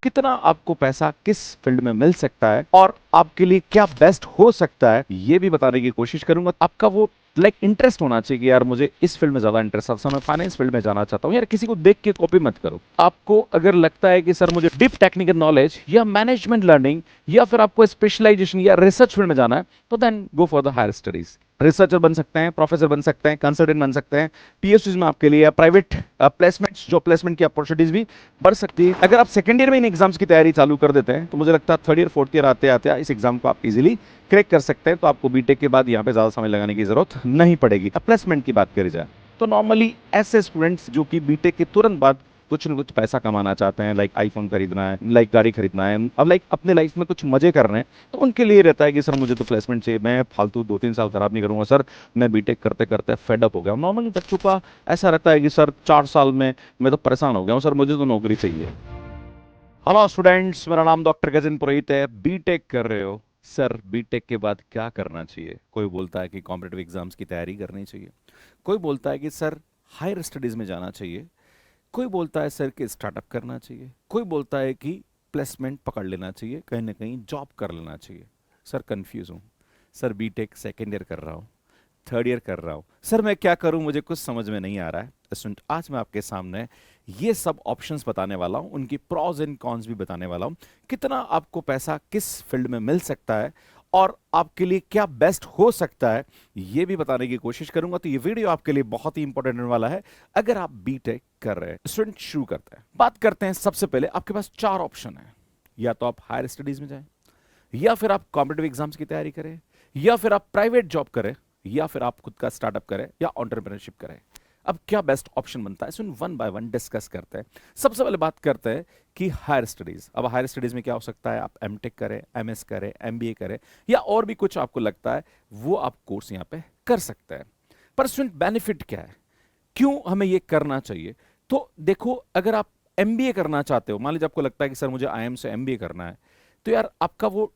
कितना आपको पैसा किस फील्ड में मिल सकता है और आपके लिए क्या बेस्ट हो सकता है, ये भी बताने की कोशिश करूंगा। आपका वो इंटरेस्ट होना चाहिए कि यार मुझे इस फील्ड में ज्यादा इंटरेस्ट आता है, मैं फाइनेंस फील्ड में जाना चाहता हूँ। यार किसी को देख के कॉपी मत करो। आपको अगर लगता है कि सर मुझे डीप टेक्निकल नॉलेज या मैनेजमेंट लर्निंग या फिर आपको स्पेशलाइजेशन या रिसर्च फील्ड में जाना है, तो then go for the higher studies. Researcher बन सकते हैं, प्रोफेसर बन सकते हैं, कंसल्टेंट बन सकते हैं, पीएचडी में आपके लिए प्राइवेट प्लेसमेंट्स, जो प्लेसमेंट की अपॉर्चुनिटीज भी बढ़ सकती है। अगर आप सेकंड ईयर में इन एग्जाम्स की तैयारी चालू कर देते हैं, तो मुझे लगता है थर्ड ईयर फोर्थ ईयर आते आते इस एग्जाम को आप इजीली क्रैक कर सकते हैं। तो आपको बीटेक के बाद यहाँ पे ज्यादा समय लगाने की जरूरत नहीं पड़ेगी। अब प्लेसमेंट की बात करी जाए, तो नॉर्मली ऐसे स्टूडेंट्स जो कि बीटेक के तुरंत बाद कुछ न कुछ पैसा कमाना चाहते हैं, लाइक आईफोन खरीदना है, लाइक गाड़ी खरीदना है, अब लाइक अपने लाइफ में कुछ मजे कर रहे हैं, तो उनके लिए रहता है कि सर मुझे तो प्लेसमेंट चाहिए, मैं फालतू 2-3 साल खराब नहीं करूंगा सर, मैं बीटेक करते करते फेड अप हो गया हूं। नॉर्मली बच्चों का ऐसा रहता है कि सर 4 साल में मैं तो परेशान हो गया हूं, सर मुझे तो नौकरी चाहिए। हेलो स्टूडेंट्स, मेरा नाम डॉक्टर गजन पुरोहित है। बीटेक कर रहे हो सर, बीटेक के बाद क्या करना चाहिए? कोई बोलता है कि कॉम्पिटिटिव एग्जाम्स की तैयारी करनी चाहिए, कोई बोलता है कि सर हायर स्टडीज में जाना चाहिए, कोई बोलता है सर कि स्टार्टअप करना चाहिए, कोई बोलता है कि प्लेसमेंट पकड़ लेना चाहिए, कहीं ना कहीं जॉब कर लेना चाहिए। सर कंफ्यूज हूँ। सर बीटेक सेकेंड ईयर कर रहा हूँ, थर्ड ईयर कर रहा हूँ, सर मैं क्या करूँ, मुझे कुछ समझ में नहीं आ रहा है। स्टूडेंट, आज मैं आपके सामने ये सब ऑप्शंस बताने वाला हूँ, उनकी प्रॉज एंड कॉन्स भी बताने वाला हूँ, कितना आपको पैसा किस फील्ड में मिल सकता है और आपके लिए क्या बेस्ट हो सकता है, ये भी बताने की कोशिश करूंगा। तो ये वीडियो आपके लिए बहुत ही इंपॉर्टेंट होने वाला है अगर आप बीटेक कर रहे हैं। स्टूडेंट, शुरू करते हैं। बात करते हैं, सबसे पहले आपके पास 4 ऑप्शन है। या तो आप हायर स्टडीज में जाएं, या फिर आप कॉम्पिटिटिव एग्जाम्स की तैयारी करें, या फिर आप प्राइवेट जॉब करें, या फिर आप खुद का स्टार्टअप करें या एंटरप्रेन्योरशिप करें। अब क्या बेस्ट ऑप्शन बनता है, सुन वन बाय वन डिस्कस करते हैं। सबसे पहले बात करते हैं कि हायर स्टडीज। अब हायर स्टडीज में क्या हो सकता है, आप एमटेक करें, एमएस करें, एमबीए करें, या और भी कुछ आपको लगता है वो आप कोर्स यहां पे कर सकते हैं। पर स्टूडेंट, बेनिफिट क्या है, क्यों हमें ये करना चाहिए? तो देखो, अगर आप एमबीए करना चाहते हो, मान लीजिए आपको लगता है कि सर मुझे आईएम से एमबीए करना है, तो यार आपका वो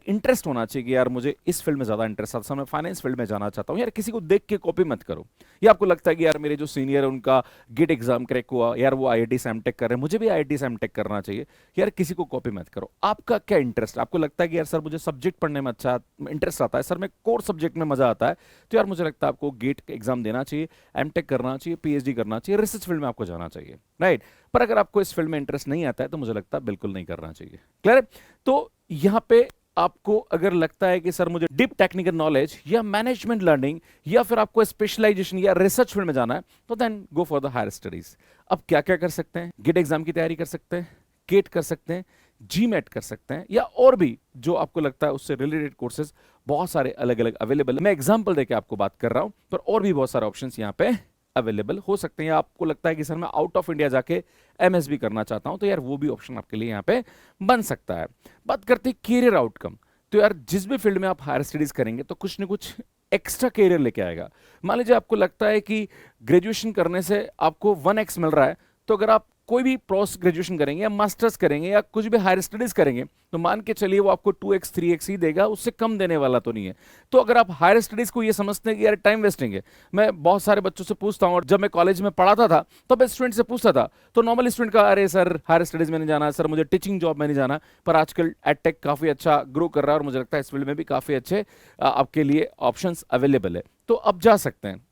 इंटरेस्ट होना चाहिए कि यार मुझे इस फील्ड में ज्यादा इंटरेस्ट आता है, मैं फाइनेंस फील्ड में जाना चाहता हूं। यार किसी को देख के कॉपी मत करो। या आपको लगता है कि यार मेरे जो सीनियर है उनका गेट एग्जाम क्रैक हुआ, यार वो आईआईटी से एमटेक कर रहे हैं, मुझे भी आईआईटी से एमटेक करना चाहिए। यार किसी को कॉपी मत करो। आपका क्या इंटरेस्ट, आपको लगता है कि यार सर मुझे सब्जेक्ट पढ़ने में अच्छा इंटरेस्ट आता है, सर मैं कोर सब्जेक्ट में मजा आता है, तो यार मुझे लगता है आपको गेट एग्जाम देना चाहिए, एमटेक करना चाहिए, पीएचडी करना चाहिए, रिसर्च फील्ड में आपको जाना चाहिए, राइट। पर अगर आपको इस फील्ड में इंटरेस्ट नहीं आता है, तो मुझे लगता है बिल्कुल नहीं करना चाहिए। क्लियर है? तो यहां पे आपको अगर लगता है कि सर मुझे डीप टेक्निकल नॉलेज या मैनेजमेंट लर्निंग या फिर आपको स्पेशलाइजेशन या रिसर्च फील्ड में जाना है, तो then go for the higher studies. अब क्या क्या कर सकते हैं, गेट एग्जाम की तैयारी कर सकते हैं, केट कर सकते हैं, जीमेट कर सकते हैं, या और भी जो आपको लगता है उससे रिलेटेड कोर्सेज बहुत सारे अलग अलग अवेलेबल है। मैं एग्जाम्पल देके आपको बात कर रहा हूं, पर और भी बहुत सारे ऑप्शन यहाँ पे अवेलेबल हो सकते हैं। या आपको लगता है कि सर मैं आउट ऑफ इंडिया जाके एमएसबी करना चाहता हूं, तो यार वो भी ऑप्शन आपके लिए यहाँ पे बन सकता है। बात करते हैं कैरियर आउटकम। तो यार जिस भी फील्ड में आप हायर स्टडीज करेंगे, तो कुछ ना कुछ एक्स्ट्रा कैरियर लेके आएगा। मान लीजिए आपको लगता है कि ग्रेजुएशन करने से आपको 1x मिल रहा है, तो अगर आप कोई भी पोस्ट ग्रेजुएशन करेंगे या मास्टर्स करेंगे या कुछ भी हायर स्टडीज करेंगे, तो मान के चलिए वो आपको 2x 3x ही देगा, उससे कम देने वाला तो नहीं है। तो अगर आप हायर स्टडीज को ये समझते हैं कि यार टाइम वेस्टिंग है, मैं बहुत सारे बच्चों से पूछता हूं, और जब मैं कॉलेज में पढ़ाता था तो मैं स्टूडेंट से पूछता था, तो नॉर्मल स्टूडेंट का अरे सर हायर स्टडीज में नहीं जाना, सर मुझे टीचिंग जॉब में नहीं जाना। पर आजकल एडटेक काफी अच्छा ग्रो कर रहा है, और मुझे लगता है इस फील्ड में भी काफी अच्छे आपके लिए ऑप्शंस अवेलेबल है, तो अब जा सकते हैं।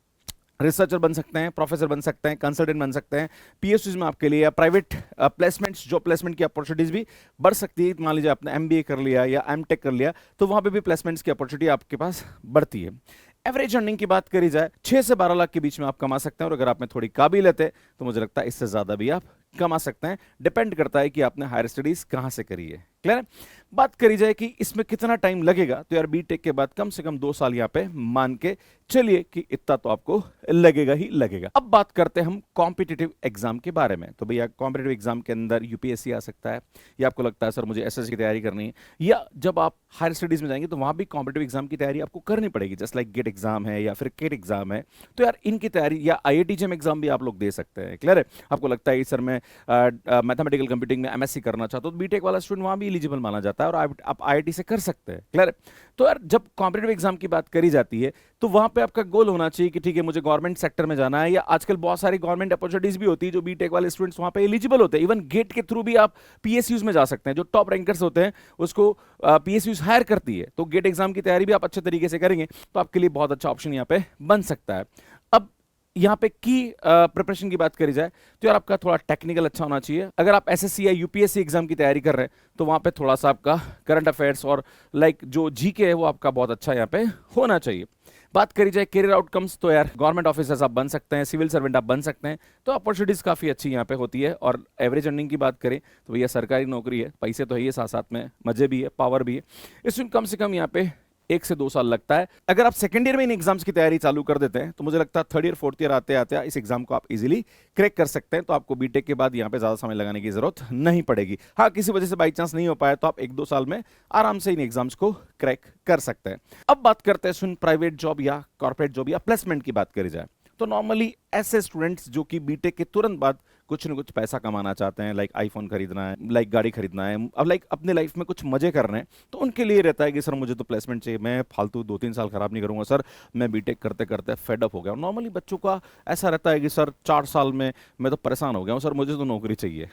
रिसर्चर बन सकते हैं, प्रोफेसर बन सकते हैं, कंसल्टेंट बन सकते हैं, पीएचडी में आपके लिए या प्राइवेट प्लेसमेंट्स, जो प्लेसमेंट की अपॉर्चुनिटीज भी बढ़ सकती है। मान लीजिए आपने एमबीए कर लिया या एमटेक कर लिया, तो वहां पे भी प्लेसमेंट्स की अपॉर्चुनिटी आपके पास बढ़ती है। एवरेज अर्निंग की बात करी जाए, 6 से 12 लाख के बीच में आप कमा सकते हैं, और अगर आप में थोड़ी काबिलियत है तो मुझे लगता है इससे ज्यादा भी आप कमा सकते हैं। डिपेंड करता है कि आपने हायर स्टडीज कहां से करी है। क्लियर है? बात करी जाए कि इसमें कितना टाइम लगेगा, तो यार बीटेक के बाद कम से कम 2 साल यहां पे मान के चलिए कि इतना तो आपको लगेगा ही लगेगा। अब बात करते हैं हम कॉम्पिटिटिव एग्जाम के बारे में। तो भैया कॉम्पिटिटिव एग्जाम के अंदर यूपीएससी आ सकता है, या आपको लगता है सर मुझे एसएससी की तैयारी करनी है, या जब आप हायर स्टडीज में जाएंगे तो वहां भी कॉम्पिटिटिव एग्जाम की तैयारी आपको करनी पड़ेगी, जस्ट लाइक गेट एग्जाम है या फिर केट एग्जाम है। तो यार इनकी तैयारी, या आईआईटी जेम एग्जाम भी आप लोग दे सकते हैं। क्लियर है? आपको लगता है कि सर मैं मैथमेटिकल कंप्यूटिंग में एमएससी करना चाहता हूं, तो बीटेक वाला स्टूडेंट वहां भी एलिजिबल माना जाता है और आप आईआईटी से कर सकते हैं। क्लियर है? तो यार जब कॉम्पिटेटिव एग्जाम की बात करी जाती है तो वहां पे आपका गोल होना चाहिए कि ठीक है मुझे गवर्नमेंट सेक्टर में जाना है, या आजकल बहुत सारी गवर्नमेंट अपॉर्चुनिटीज भी होती है जो बीटेक वाले स्टूडेंट्स वहां पे एलिजिबल होते हैं। इवन गेट के थ्रू भी आप पीएसयूज में जा सकते हैं, जो टॉप रैंकर्स होते हैं उसको पीएसयूज हायर करती है। तो गेट एग्जाम की तैयारी भी आप अच्छे तरीके से करेंगे तो आपके लिए बहुत अच्छा ऑप्शन यहाँ पे बन सकता है। अब यहाँ पे की प्रिपरेशन की बात करी जाए तो यार आपका थोड़ा टेक्निकल अच्छा होना चाहिए। अगर आप एसएससी या यूपीएससी एग्जाम की तैयारी कर रहे हैं तो वहां पे थोड़ा सा आपका करंट अफेयर्स और जो जीके है वो आपका बहुत अच्छा यहाँ पे होना चाहिए। बात करी जाए करियर आउटकम्स तो यार गवर्नमेंट ऑफिसर्स आप बन सकते हैं, सिविल सर्वेंट आप बन सकते हैं, तो अपॉर्चुनिटीज काफी अच्छी यहाँ पे होती है। और एवरेज अर्निंग की बात करें तो भैया सरकारी नौकरी है, पैसे तो है ही, साथ साथ में मजे भी है, पावर भी है। इसमें कम से कम यहाँ पे 1 से 2 साल लगता है। अगर आप सेकंड ईयर में इन एग्जाम्स की तैयारी चालू कर देते हैं तो मुझे लगता है थर्ड ईयर फोर्थ ईयर आते आते इस एग्जाम को आप इजीली क्रैक कर सकते हैं। तो आपको बीटेक के बाद यहाँ पे ज्यादा समय लगाने की जरूरत नहीं पड़ेगी। हाँ, किसी वजह से बाई चांस नहीं हो पाया तो आप 1-2 साल में आराम से इन एग्जाम्स को क्रैक कर सकते हैं। अब बात करते हैं सुन प्राइवेट जॉब या कॉर्पोरेट जॉब या प्लेसमेंट की बात करी जाए तो नॉर्मली ऐसे स्टूडेंट्स जो कि बीटेक के तुरंत बाद कुछ न कुछ पैसा कमाना चाहते हैं, लाइक आईफोन खरीदना है, लाइक गाड़ी खरीदना है, अब लाइक अपने लाइफ में कुछ मजे कर रहे हैं, तो उनके लिए रहता है कि सर मुझे तो प्लेसमेंट चाहिए, मैं फालतू 2-3 साल खराब नहीं करूंगा सर, मैं बीटेक करते करते फेड अप हो गया। नॉर्मली बच्चों का ऐसा रहता है कि सर 4 साल में मैं तो परेशान हो गया हूँ सर, मुझे तो नौकरी चाहिए।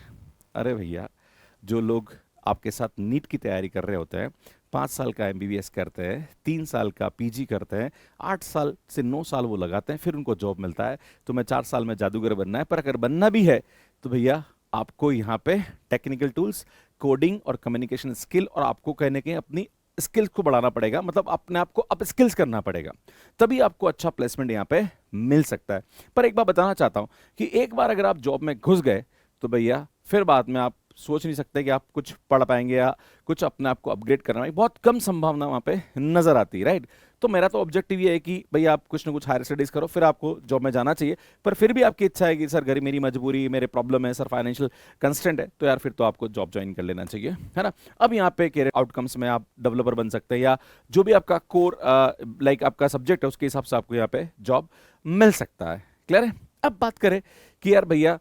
अरे भैया, जो लोग आपके साथ नीट की तैयारी कर रहे होते हैं, 5 साल का एमबीबीएस करते हैं, 3 साल का पीजी करते हैं, 8 साल से 9 साल वो लगाते हैं, फिर उनको जॉब मिलता है। तो मैं 4 साल में जादूगर बनना है, पर अगर बनना भी है तो भैया आपको यहाँ पे टेक्निकल टूल्स, कोडिंग और कम्युनिकेशन स्किल, और आपको कहने के अपनी स्किल्स को बढ़ाना पड़ेगा, मतलब अपने आप को अप स्किल्स करना पड़ेगा, तभी आपको अच्छा प्लेसमेंट यहाँ पे मिल सकता है। पर एक बात बताना चाहता हूँ कि एक बार अगर आप जॉब में घुस गए तो भैया फिर बाद में आप सोच नहीं सकते कि आप कुछ पढ़ पाएंगे या कुछ अपने आप को अपग्रेड करना है, बहुत कम संभावना वहां पे नजर आती है, राइट? तो मेरा तो ऑब्जेक्टिव ये है कि भैया आप कुछ ना कुछ हायर स्टडीज करो, फिर आपको जॉब में जाना चाहिए। पर फिर भी आपकी इच्छा है कि सर घर मेरी मजबूरी, मेरे प्रॉब्लम है, सर फाइनेंशियल कंस्टेंट है, तो यार फिर तो आपको जॉब ज्वाइन कर लेना चाहिए, है ना? अब यहाँ पे कैरियर आउटकम्स में आप डेवलपर बन सकते हैं, या जो भी आपका कोर लाइक आपका सब्जेक्ट है उसके हिसाब से आपको यहाँ पे जॉब मिल सकता है। क्लियर है? अब बात करें कि यार भैया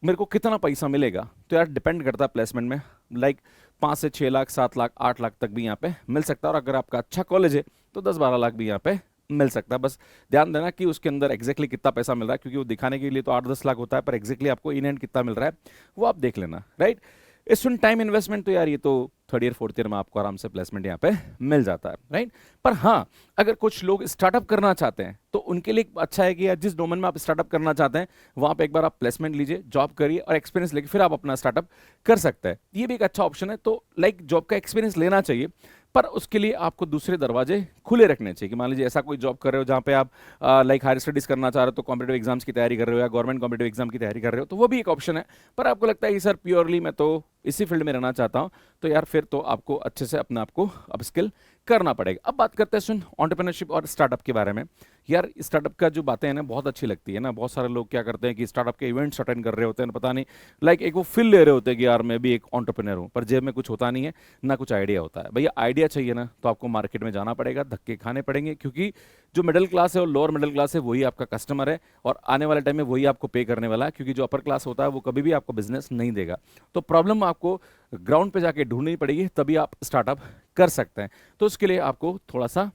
मेरे को कितना पैसा मिलेगा, तो यार डिपेंड करता है प्लेसमेंट में, लाइक 5 से 6 लाख, 7 लाख, 8 लाख तक भी यहाँ पे मिल सकता है। और अगर आपका अच्छा कॉलेज है तो 10-12 लाख भी यहाँ पे मिल सकता है। बस ध्यान देना कि उसके अंदर एग्जैक्टली कितना पैसा मिल रहा है, क्योंकि वो दिखाने के लिए तो 8-10 लाख होता है, पर एग्जैक्टली आपको इन एंड कितना मिल रहा है वो आप देख लेना, राइट? इसमें टाइम इन्वेस्टमेंट तो यार ये तो थर्ड ईयर फोर्थ ईयर में आपको आराम से प्लेसमेंट यहाँ पे मिल जाता है, राइट? पर हाँ, अगर कुछ लोग स्टार्टअप करना चाहते हैं तो उनके लिए अच्छा है कि यार जिस डोमेन में आप स्टार्टअप करना चाहते हैं वहां पे एक बार आप प्लेसमेंट लीजिए, जॉब करिए और एक्सपीरियंस लेके फिर आप अपना स्टार्टअप कर सकते हैं। ये भी एक अच्छा ऑप्शन है। तो लाइक जॉब का एक्सपीरियंस लेना चाहिए, पर उसके लिए आपको दूसरे दरवाजे खुले रखने चाहिए। कि मान लीजिए ऐसा कोई जॉब कर रहे हो जहाँ पे आप लाइक हायर स्टडीज करना चाह रहे हो, तो कॉम्पिटेटिव एग्जाम्स की तैयारी कर रहे हो या गवर्नमेंट कॉम्पिटेटिव एग्जाम की तैयारी कर रहे हो, तो वो भी एक ऑप्शन है। पर आपको लगता है कि सर प्योरली मैं तो इसी फील्ड में रहना चाहता हूँ, तो यार फिर तो आपको अच्छे से अपने आप को अपस्किल करना पड़ेगा। अब बात करते हैं सुन एंटरप्रेन्योरशिप और स्टार्टअप के बारे में। यार स्टार्टअप का जो बातें हैं ना बहुत अच्छी लगती है ना। बहुत सारे लोग क्या करते हैं कि स्टार्टअप के इवेंट्स अटेंड कर रहे होते हैं, पता नहीं लाइक एक वो फील ले रहे होते हैं कि यार मैं भी एक एंटरप्रेन्योर हूँ, पर जेब में कुछ होता नहीं है, ना कुछ आइडिया होता है। भैया आइडिया चाहिए ना तो आपको मार्केट में जाना पड़ेगा, धक्के खाने पड़ेंगे, क्योंकि जो मिडिल क्लास है और लोअर मिडिल क्लास है वही आपका कस्टमर है, और आने वाले टाइम में वही आपको पे करने वाला है, क्योंकि जो अपर क्लास होता है वो कभी भी आपको बिजनेस नहीं देगा। तो प्रॉब्लम आपको ग्राउंड पे जाके ढूंढनी पड़ेगी, तभी आप स्टार्टअप कर सकते हैं। तो उसके लिए आपको थोड़ा सा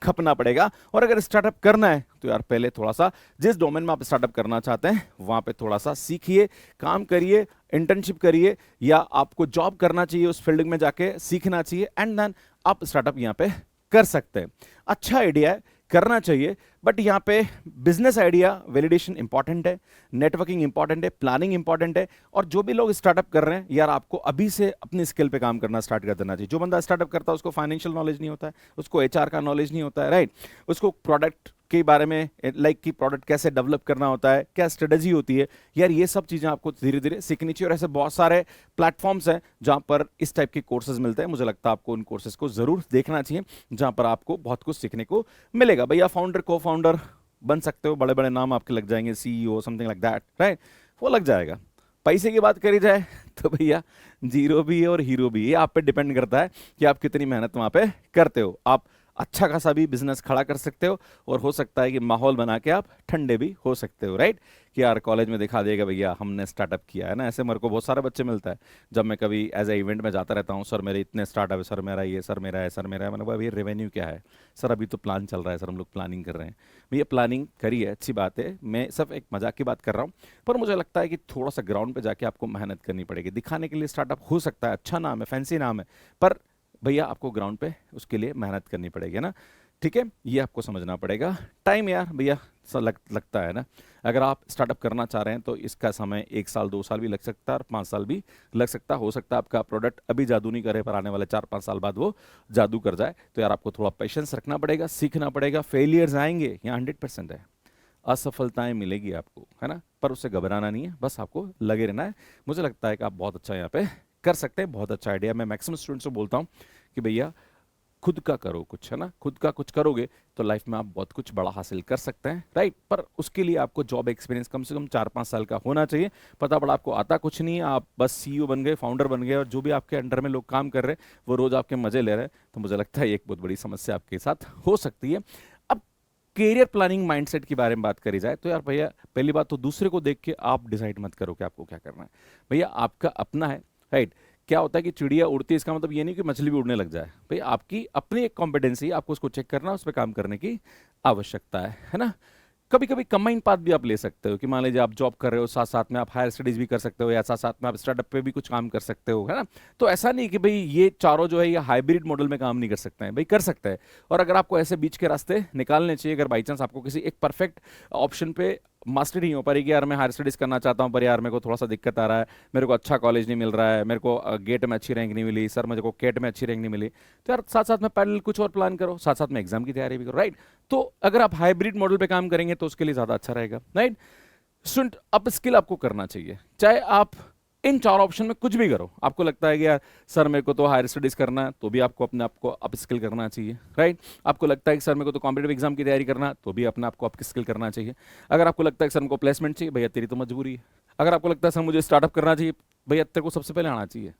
खपना पड़ेगा। और अगर स्टार्टअप करना है तो यार पहले थोड़ा सा जिस डोमेन में आप स्टार्टअप करना चाहते हैं वहां पे थोड़ा सा सीखिए, काम करिए, इंटर्नशिप करिए, या आपको जॉब करना चाहिए उस फील्ड में जाके सीखना चाहिए, एंड देन आप स्टार्टअप यहां पे कर सकते हैं। अच्छा आइडिया है, करना चाहिए, बट यहाँ पे बिजनेस आइडिया वैलिडेशन इंपॉर्टेंट है, नेटवर्किंग इंपॉर्टेंट है, प्लानिंग इंपॉर्टेंट है। और जो भी लोग स्टार्टअप कर रहे हैं यार आपको अभी से अपनी स्किल पे काम करना स्टार्ट कर देना चाहिए। जो बंदा स्टार्टअप करता है उसको फाइनेंशियल नॉलेज नहीं होता है, उसको एचआर का नॉलेज नहीं होता है, राइट? उसको प्रोडक्ट के बारे में लाइक कि प्रोडक्ट कैसे डेवलप करना होता है, क्या स्ट्रेटजी होती है, यार ये सब चीज़ें आपको धीरे धीरे सीखनी चाहिए। और ऐसे बहुत सारे प्लेटफॉर्म्स हैं जहाँ पर इस टाइप के कोर्सेज मिलते हैं। मुझे लगता है आपको उन कोर्सेज को जरूर देखना चाहिए, जहाँ पर आपको बहुत कुछ सीखने को मिलेगा। भैया फाउंडर को फाउंडर बन सकते हो, बड़े बड़े नाम आपके लग जाएंगे, CEO something like that, right? वो लग जाएगा। पैसे की बात करी जाए तो भैया जीरो भी है और हीरो भी है, आप पे डिपेंड करता है कि आप कितनी मेहनत वहां पे करते हो। आप अच्छा खासा भी बिजनेस खड़ा कर सकते हो, और हो सकता है कि माहौल बना के आप ठंडे भी हो सकते हो, राइट? कि यार कॉलेज में दिखा देगा भैया हमने स्टार्टअप किया है ना। ऐसे मेरे को बहुत सारे बच्चे मिलता है जब मैं कभी एज ए इवेंट में जाता रहता हूँ, सर मेरे इतने स्टार्टअप है, सर मेरा ये, सर मेरा है, सर मेरा है। मैंने कहा भैया रेवेन्यू क्या है? सर अभी तो प्लान चल रहा है, सर हम लोग प्लानिंग कर रहे हैं। भैया प्लानिंग करिए, अच्छी बात है, मैं सब एक मजाक की बात कर रहा हूँ, पर मुझे लगता है कि थोड़ा सा ग्राउंड पे जाके आपको मेहनत करनी पड़ेगी। दिखाने के लिए स्टार्टअप हो सकता है, अच्छा नाम है, फैंसी नाम है, पर भैया आपको ग्राउंड पे उसके लिए मेहनत करनी पड़ेगी ना। ठीक है, ये आपको समझना पड़ेगा। टाइम यार भैया लगता है ना, अगर आप स्टार्टअप करना चाह रहे हैं तो इसका समय 1 साल 2 साल भी लग सकता है और 5 साल भी लग सकता है। हो सकता है आपका प्रोडक्ट अभी जादू नहीं करे, पर आने वाले 4-5 साल बाद वो जादू कर जाए। तो यार आपको थोड़ा पेशेंस रखना पड़ेगा, सीखना पड़ेगा। फेलियर्स आएंगे, यहाँ 100% है, असफलताएं मिलेगी आपको, है ना, पर उससे घबराना नहीं है, बस आपको लगे रहना है। मुझे लगता है कि आप बहुत अच्छा यहाँ पे कर सकते हैं, बहुत अच्छा आइडिया। मैं मैक्सिमम स्टूडेंट्स को बोलता हूँ कि भैया खुद का करो कुछ, है ना, खुद का कुछ करोगे तो लाइफ में आप बहुत कुछ बड़ा हासिल कर सकते हैं, राइट? पर उसके लिए आपको जॉब एक्सपीरियंस कम से कम 4-5 साल का होना चाहिए। पता पड़ा आपको आता कुछ नहीं है, आप बस सीईओ बन गए, फाउंडर बन गए, और जो भी आपके अंडर में लोग काम कर रहे हैं वो रोज आपके मजे ले रहे हैं, तो मुझे लगता है एक बहुत बड़ी समस्या आपके साथ हो सकती है। अब कैरियर प्लानिंग माइंडसेट के बारे में बात करी जाए तो यार भैया पहली बात तो दूसरे को देख के आप डिसाइड मत करो कि आपको क्या करना है। भैया आपका अपना है, राइट? क्या होता है कि चिड़िया उड़ती है, इसका मतलब ये नहीं कि मछली भी उड़ने लग जाए। भाई आपकी अपनी एक कॉम्पिटेंसी, आपको उसको चेक करना, उस पर काम करने की आवश्यकता है ना। कभी कभी कंबाइन पाथ भी आप ले सकते हो कि मान लीजिए आप जॉब कर रहे हो, साथ साथ में आप हायर स्टडीज भी कर सकते हो, या साथ साथ में आप स्टार्टअप पे भी कुछ काम कर सकते हो, है ना। तो ऐसा नहीं कि भाई ये चारों जो है ये हाइब्रिड मॉडल में काम नहीं कर सकते हैं, भाई कर सकते हैं। और अगर आपको ऐसे बीच के रास्ते निकालने चाहिए, अगर बाई चांस आपको किसी एक परफेक्ट ऑप्शन पे मास्टर नहीं हो पा रही कि यार मैं हायर स्टडीज करना चाहता हूँ पर यार मेरे को थोड़ा सा दिक्कत आ रहा है, मेरे को अच्छा कॉलेज नहीं मिल रहा है, मेरे को गेट में अच्छी रैंक नहीं मिली, सर मेरे को केट में अच्छी रैंक नहीं मिली, तो यार साथ साथ में पैरेलल कुछ और प्लान करो, साथ साथ में एग्जाम की तैयारी भी करो, राइट? तो अगर आप हाइब्रिड मॉडल पे काम करेंगे तो उसके लिए ज्यादा अच्छा रहेगा, राइट? स्टूडेंट अप स्किल आपको करना चाहिए, चाहे आप इन चार ऑप्शन में कुछ भी करो। आपको लगता है कि यार सर मेरे को तो हायर स्टडीज करना है, तो भी आपको अपने आप को अप स्किल करना चाहिए, राइट? आपको लगता है कि सर मेरे को तो कॉम्पिटेटिव एग्जाम की तैयारी करना है, तो भी अपने आप को अप स्किल करना चाहिए। अगर आपको लगता है कि सर मेरे को प्लेसमेंट चाहिए, भैया तेरी तो मजबूरी है। अगर आपको लगता है सर मुझे स्टार्टअप करना चाहिए, भैया तेरे को सबसे पहले आना चाहिए।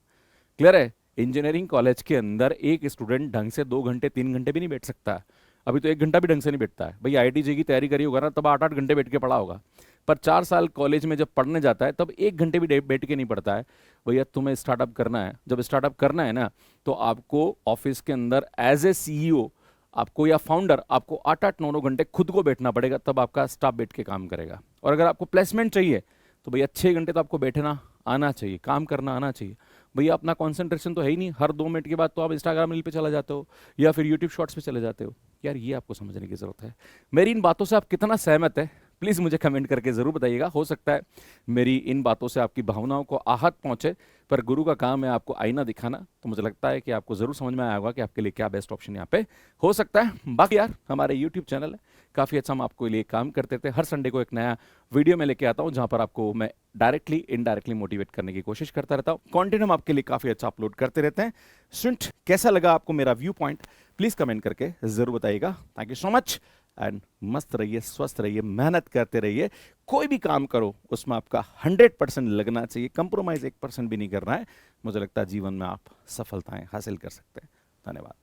क्लियर है? इंजीनियरिंग कॉलेज के अंदर एक स्टूडेंट ढंग से 2 घंटे 3 घंटे भी नहीं बैठ सकता। अभी तो 1 घंटा भी ढंग से नहीं बैठता है। भैया आईआईटी जे की तैयारी करी होगा ना, तब 8-8 घंटे बैठ के पढ़ा होगा। पर 4 साल कॉलेज में जब पढ़ने जाता है तब 1 घंटे भी बैठ के नहीं पढ़ता है। भैया तुम्हें स्टार्टअप करना है, जब स्टार्टअप करना है ना, तो आपको ऑफिस के अंदर एज ए सीईओ आपको या फाउंडर आपको 8-8 9 9 घंटे खुद को बैठना पड़ेगा, तब आपका स्टाफ बैठ के काम करेगा। और अगर आपको प्लेसमेंट चाहिए तो भैया 6 घंटे तो आपको बैठना आना चाहिए, काम करना आना चाहिए। भैया अपना कंसंट्रेशन तो है ही नहीं, हर 2 मिनट के बाद तो आप इंस्टाग्राम रील पे चला जाते हो या फिर यूट्यूब शॉर्ट्स पे चले जाते हो। यार ये आपको समझने की जरूरत है। मेरी इन बातों से आप कितना सहमत है प्लीज मुझे कमेंट करके जरूर बताइएगा। हो सकता है मेरी इन बातों से आपकी भावनाओं को आहत पहुंचे, पर गुरु का काम है आपको आईना दिखाना, तो मुझे लगता है कि आपको जरूर समझ में आया होगा कि आपके लिए क्या बेस्ट ऑप्शन यहाँ पे हो सकता है। बाकी यार हमारे यूट्यूब चैनल है काफी अच्छा, हम आपको लिए काम करते थे। हर संडे को एक नया वीडियो में लेके आता हूँ जहां पर आपको मैं डायरेक्टली इनडायरेक्टली मोटिवेट करने की कोशिश करता रहता हूँ। कंटेंट हम आपके लिए काफी अच्छा अपलोड करते रहते हैं। स्टूडेंट कैसा लगा आपको मेरा व्यू पॉइंट, प्लीज कमेंट करके जरूर बताइएगा। Thank you so much and मस्त रहिए, स्वस्थ रहिए, मेहनत करते रहिए। कोई भी काम करो उसमें आपका 100% लगना चाहिए, कंप्रोमाइज 1% भी नहीं करना है। मुझे लगता है जीवन में आप सफलताएं हासिल कर सकते हैं। धन्यवाद।